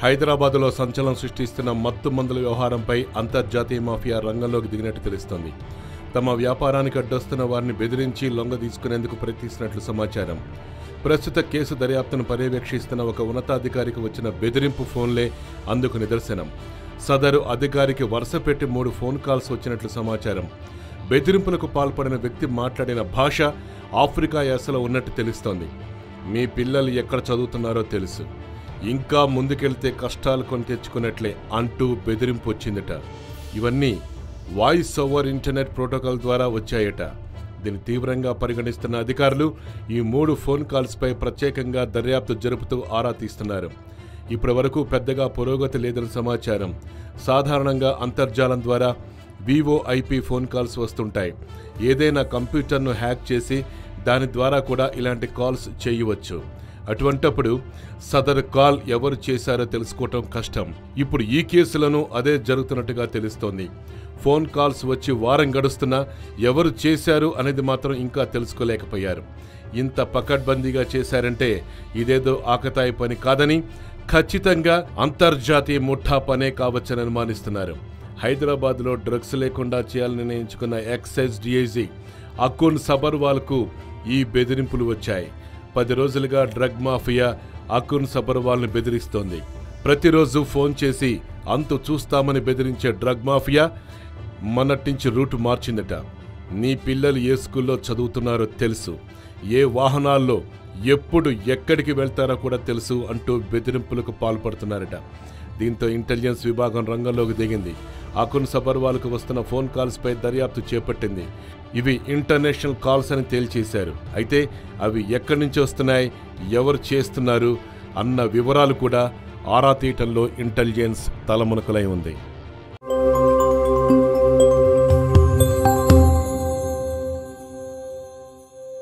హైదరాబాద్లో సంచలనం సృష్టిస్తున్న మత్తు మందుల వ్యవహారంపై అంతర్జాతీయ మాఫియా రంగంలోకి దిగినట్టు తెలుస్తోంది. తమ వ్యాపారానికి అడ్డొస్తున్న వారిని బెదిరించి లొంగ తీసుకునేందుకు ప్రయత్నిస్తున్నట్లు సమాచారం. ప్రస్తుత కేసు దర్యాప్తును పర్యవేక్షిస్తున్న ఒక ఉన్నతాధికారికి వచ్చిన బెదిరింపు ఫోన్లే అందుకు నిదర్శనం. సదరు అధికారికి వరుస పెట్టి 3 ఫోన్ కాల్స్ వచ్చినట్లు సమాచారం. బెదిరింపులకు పాల్పడిన వ్యక్తి మాట్లాడిన భాష ఆఫ్రికా యాసలో ఉన్నట్టు తెలుస్తోంది. మీ పిల్లలు ఎక్కడ చదువుతున్నారో తెలుసు, ఇంకా ముందుకెళ్తే కష్టాలు కొని తెచ్చుకున్నట్లే అంటూ బెదిరింపు వచ్చిందట. ఇవన్నీ వాయిస్ ఓవర్ ఇంటర్నెట్ ప్రోటోకాల్ ద్వారా వచ్చాయట. దీన్ని తీవ్రంగా పరిగణిస్తున్న అధికారులు ఈ 3 ఫోన్ కాల్స్పై ప్రత్యేకంగా దర్యాప్తు జరుపుతూ ఆరా తీస్తున్నారు. ఇప్పటి వరకు పెద్దగా పురోగతి లేదని సమాచారం. సాధారణంగా అంతర్జాలం ద్వారా VoIP ఫోన్ కాల్స్ వస్తుంటాయి. ఏదైనా కంప్యూటర్ను హ్యాక్ చేసి దాని ద్వారా కూడా ఇలాంటి కాల్స్ చేయవచ్చు. అటువంటప్పుడు సదరు కాల్ ఎవరు చేశారో తెలుసుకోవటం కష్టం. ఇప్పుడు ఈ కేసులను అదే జరుగుతున్నట్టుగా తెలుస్తోంది. ఫోన్ కాల్స్ వచ్చి వారం గడుస్తున్నా ఎవరు చేశారు అనేది మాత్రం ఇంకా తెలుసుకోలేకపోయారు. ఇంత పకడ్బందీగా చేశారంటే ఇదేదో ఆకతాయి పని కాదని, ఖచ్చితంగా అంతర్జాతీయ ముఠా పనే కావచ్చని అనుమానిస్తున్నారు. హైదరాబాద్లో డ్రగ్స్ లేకుండా చేయాలని నిర్ణయించుకున్న ఎక్సైజ్ DIG అకున్ సబర్వాల్కు ఈ బెదిరింపులు వచ్చాయి. 10 రోజులుగా డ్రగ్ మాఫియా అకున్ సబర్వాల్ని బెదిరిస్తోంది. ప్రతిరోజు ఫోన్ చేసి అంతు చూస్తామని బెదిరించే డ్రగ్ మాఫియా మొన్నటించి రూటు మార్చిందట. నీ పిల్లలు ఏ స్కూల్లో చదువుతున్నారో తెలుసు, ఏ వాహనాల్లో ఎప్పుడు ఎక్కడికి వెళ్తారో కూడా తెలుసు అంటూ బెదిరింపులకు పాల్పడుతున్నారట. దీంతో ఇంటెలిజెన్స్ విభాగం రంగంలోకి దిగింది. అకున్ సబర్వాల్కు వస్తున్న ఫోన్ కాల్స్పై దర్యాప్తు చేపట్టింది. ఇవి ఇంటర్నేషనల్ కాల్స్ అని తేల్చేశారు. అయితే అవి ఎక్కడి నుంచి వస్తున్నాయి, ఎవరు చేస్తున్నారు అన్న వివరాలు కూడా ఆరా తీయటంలో ఇంటెలిజెన్స్ తలమునకలై ఉంది.